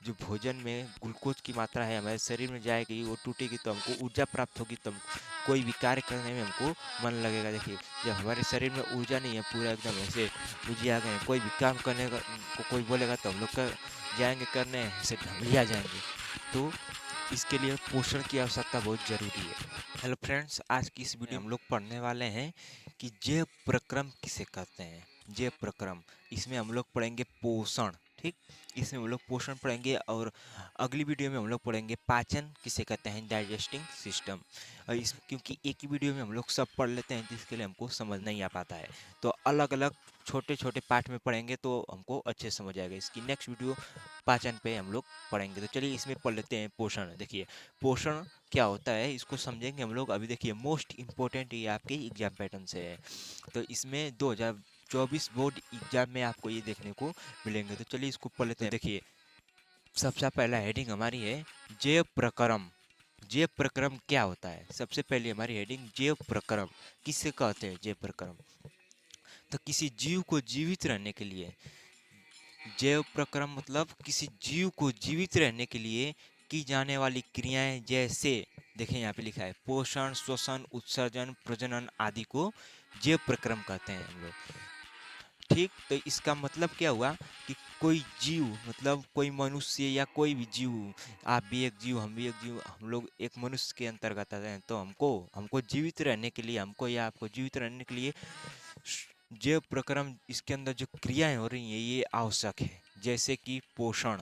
जो भोजन में ग्लूकोज की मात्रा है हमारे शरीर में जाएगी, वो टूटेगी तो हमको ऊर्जा प्राप्त होगी, तो कोई भी कार्य करने में हमको मन लगेगा। देखिए, जब हमारे शरीर में ऊर्जा नहीं है, पूरा एकदम ऐसे उजिया गए, कोई भी काम करने को कोई बोलेगा तो हम लोग कर जाएंगे करने, ऐसे ढमलिया जाएंगे। तो इसके लिए पोषण की आवश्यकता बहुत ज़रूरी है। हेलो फ्रेंड्स, आज की इस वीडियो में हम लोग पढ़ने वाले हैं कि जैव प्रक्रम किसे कहते हैं। जैव प्रक्रम, इसमें हम लोग पढ़ेंगे पोषण। ठीक, इसमें हम लोग पोषण पढ़ेंगे, और अगली वीडियो में हम लोग पढ़ेंगे पाचन किसे कहते हैं, डाइजेस्टिंग सिस्टम। और इस क्योंकि एक ही वीडियो में हम लोग सब पढ़ लेते हैं, जिसके लिए हमको समझ नहीं आ पाता है, तो अलग अलग छोटे छोटे पार्ट में पढ़ेंगे तो हमको अच्छे समझ आएगा। इसकी नेक्स्ट वीडियो पाचन पे हम लोग पढ़ेंगे। तो चलिए इसमें पढ़ लेते हैं पोषण। देखिए, पोषण क्या होता है इसको समझेंगे हम लोग। अभी देखिए, मोस्ट इम्पोर्टेंट ये आपके एग्जाम पैटर्न से है, तो इसमें 2024 बोर्ड एग्जाम में आपको ये देखने को मिलेंगे। तो चलिए इसको पढ़ लेते हैं। देखिए, सबसे पहला हेडिंग हमारी है जैव प्रक्रम। जैव प्रक्रम क्या होता है, सबसे पहले हमारी हेडिंग जैव प्रक्रम किससे कहते हैं। जैव प्रक्रम तो किसी जीव को जीवित रहने के लिए, जैव प्रक्रम मतलब किसी जीव को जीवित रहने के लिए की जाने वाली क्रियाएं, जैसे देखें यहाँ पे लिखा है पोषण, श्वसन, उत्सर्जन, प्रजनन आदि को जैव प्रक्रम कहते हैं हम लोग। ठीक, तो इसका मतलब क्या हुआ कि कोई जीव, मतलब कोई मनुष्य या कोई भी जीव, आप भी एक जीव, हम भी एक जीव, हम लोग एक मनुष्य के अंतर्गत आते हैं, तो हमको हमको जीवित रहने के लिए, हमको या आपको जीवित रहने के लिए जैव प्रक्रम, इसके अंदर जो क्रियाएं हो रही हैं ये आवश्यक है। जैसे कि पोषण,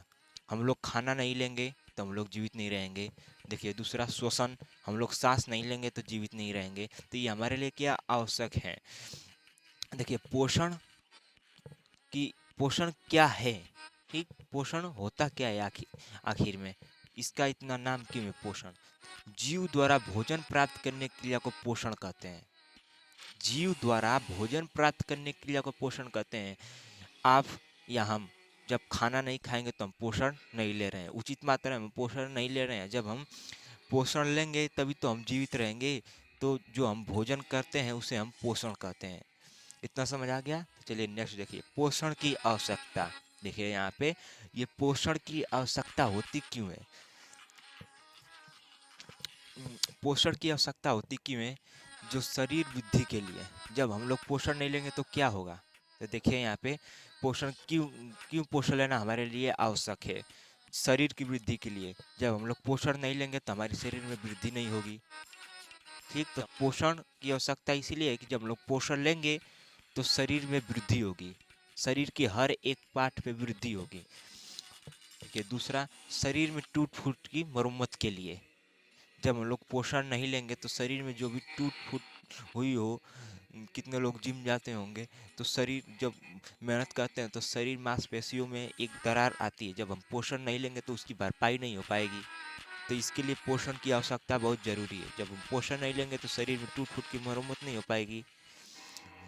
हम लोग खाना नहीं लेंगे तो हम लोग जीवित नहीं रहेंगे। देखिए, दूसरा श्वसन, हम लोग सांस नहीं लेंगे तो जीवित नहीं रहेंगे। तो ये हमारे लिए क्या आवश्यक है। देखिए, पोषण क्या है। ठीक, पोषण होता क्या है आखिर आखिर में, इसका इतना नाम क्यों है पोषण। जीव द्वारा भोजन प्राप्त करने की क्रिया को पोषण कहते हैं। जीव द्वारा भोजन प्राप्त करने की क्रिया को पोषण कहते हैं। आप या हम जब खाना नहीं खाएंगे तो हम पोषण नहीं ले रहे हैं, उचित मात्रा में पोषण नहीं ले रहे हैं। जब हम पोषण लेंगे तभी तो हम जीवित रहेंगे। तो जो हम भोजन करते हैं उसे हम पोषण कहते हैं। इतना समझ आ गया। तो चलिए नेक्स्ट देखिए, पोषण की आवश्यकता। देखिए यहाँ पे, ये पोषण की आवश्यकता होती क्यों है। पोषण की आवश्यकता होती क्यों है, जो शरीर वृद्धि के लिए। जब हम लोग पोषण नहीं लेंगे तो क्या होगा। तो देखिए यहाँ पे, पोषण क्यों क्यों पोषण लेना हमारे लिए आवश्यक है, शरीर की वृद्धि के लिए। जब हम लोग पोषण नहीं लेंगे तो हमारे शरीर में वृद्धि नहीं होगी। ठीक, तो पोषण की आवश्यकता इसीलिए है कि जब हम लोग पोषण लेंगे तो शरीर में वृद्धि होगी, शरीर के हर एक पार्ट पे वृद्धि होगी। ठीक है, दूसरा, शरीर में टूट फूट की मरम्मत के लिए। जब हम लोग पोषण नहीं लेंगे तो शरीर में जो भी टूट फूट हुई हो, कितने लोग जिम जाते होंगे, तो शरीर जब मेहनत करते हैं तो शरीर मांसपेशियों में एक दरार आती है। जब हम पोषण नहीं लेंगे तो उसकी भरपाई नहीं हो पाएगी। तो इसके लिए पोषण की आवश्यकता बहुत ज़रूरी है। जब हम पोषण नहीं लेंगे तो शरीर में टूट फूट की मरम्मत नहीं हो पाएगी।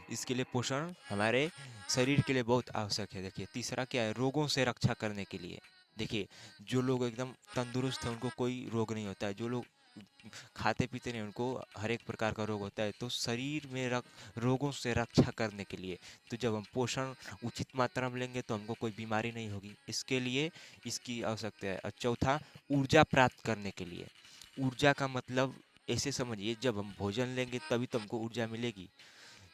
इसके लिए पोषण हमारे शरीर के लिए बहुत आवश्यक है। देखिए, तीसरा क्या है, रोगों से रक्षा करने के लिए। देखिए, जो लोग एकदम तंदुरुस्त हैं उनको कोई रोग नहीं होता है, जो लोग खाते पीते नहीं उनको हर एक प्रकार का रोग होता है। तो शरीर में रोगों से रक्षा करने के लिए, तो जब हम पोषण उचित मात्रा में लेंगे तो हमको कोई बीमारी नहीं होगी, इसके लिए इसकी आवश्यकता है। और चौथा, ऊर्जा प्राप्त करने के लिए। ऊर्जा का मतलब ऐसे समझिए, जब हम भोजन लेंगे तभी तो हमको ऊर्जा मिलेगी।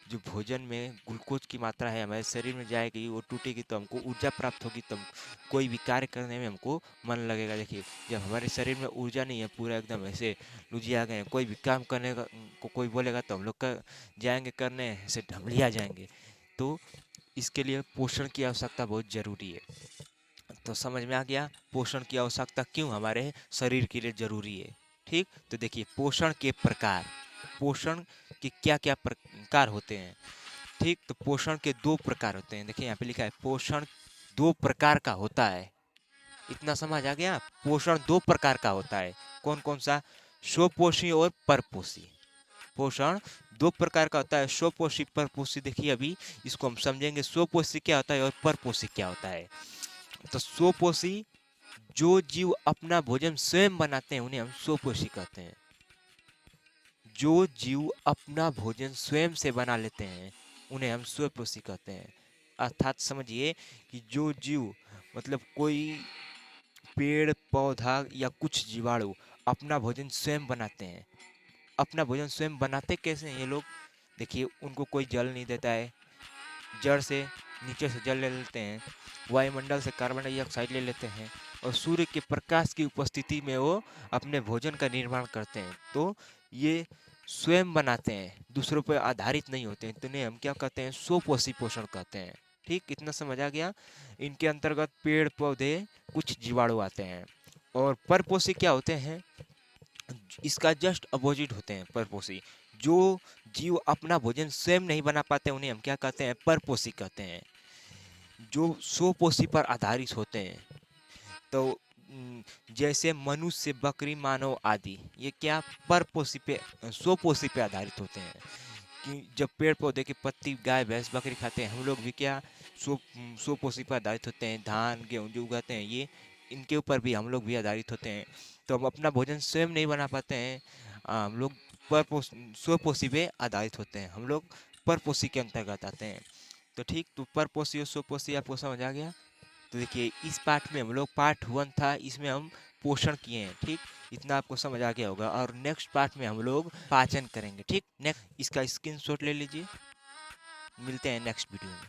जो भोजन में ग्लूकोज की मात्रा है हमारे शरीर में जाएगी, वो टूटेगी तो हमको ऊर्जा प्राप्त होगी, तो कोई भी कार्य करने में हमको मन लगेगा। देखिए, जब हमारे शरीर में ऊर्जा नहीं है, पूरा एकदम ऐसे लुझिया गए, कोई भी काम करने को कोई बोलेगा तो हम लोग कर जाएंगे करने, ऐसे ढमलिया जाएंगे। तो इसके लिए पोषण की आवश्यकता बहुत ज़रूरी है। तो समझ में आ गया पोषण की आवश्यकता क्यों हमारे शरीर के लिए जरूरी है। ठीक, तो देखिए, पोषण के प्रकार, पोषण के क्या क्या प्रकार होते हैं। ठीक, तो पोषण के दो प्रकार होते हैं। देखिए यहाँ पे लिखा है पोषण दो प्रकार का होता है। इतना समझ आ गया, पोषण दो प्रकार का होता है। कौन कौन सा, स्वपोषी और परपोषी। पोषण दो प्रकार का होता है, स्वपोषी परपोषी। देखिए अभी इसको हम समझेंगे, स्वपोषी क्या होता है और परपोषी क्या होता है। तो स्वपोषी, जो जीव अपना भोजन स्वयं बनाते हैं उन्हें हम स्वपोषी कहते हैं। जो जीव अपना भोजन स्वयं से बना लेते हैं उन्हें हम स्वपोषी कहते हैं। अर्थात समझिए कि जो जीव, मतलब कोई पेड़ पौधा या कुछ जीवाणु अपना भोजन स्वयं बनाते हैं। अपना भोजन स्वयं बनाते कैसे हैं ये लोग? देखिए, उनको कोई जल नहीं देता है, जड़ से नीचे से जल ले लेते हैं, वायुमंडल से कार्बन डाइऑक्साइड ले लेते हैं, और सूर्य के प्रकाश की उपस्थिति में वो अपने भोजन का निर्माण करते हैं। तो ये स्वयं बनाते हैं, दूसरों पर आधारित नहीं होते हैं। तो इन्हें हम क्या कहते हैं? स्वपोषी पोषण कहते हैं। ठीक, इतना समझ आ गया? इनके अंतर्गत पेड़ पौधे, कुछ जीवाणु आते हैं। और परपोषी क्या होते हैं? इसका जस्ट अपोजिट होते हैं परपोषी। जो जीव अपना भोजन स्वयं नहीं बना पाते उन्हें हम क्या कहते हैं? परपोषी कहते हैं। जो स्वपोषी पर आधारित होते हैं, तो जैसे मनुष्य, बकरी, मानव आदि, ये क्या परपोषी पे, स्वपोषी पे आधारित होते हैं। कि जब पेड़ पौधे की पत्ती गाय भैंस बकरी खाते हैं, हम लोग भी क्या स्वपोषी पर आधारित होते हैं। धान गेहूँ जो उगाते हैं, ये इनके ऊपर भी हम लोग भी आधारित होते हैं। तो हम अपना भोजन स्वयं नहीं बना पाते हैं, हम लोग स्वपोषी पे आधारित होते हैं। हम लोग परपोषी के अंतर्गत आते हैं। तो ठीक, तो परपोषी और स्वपोषी आपको समझ आ गया? तो देखिए, इस पार्ट में हम लोग, पार्ट 1 था, इसमें हम पोषण किए हैं। ठीक, इतना आपको समझ आ गया होगा। और नेक्स्ट पार्ट में हम लोग पाचन करेंगे। ठीक, नेक्स्ट इसका स्क्रीनशॉट ले लीजिए। मिलते हैं नेक्स्ट वीडियो में।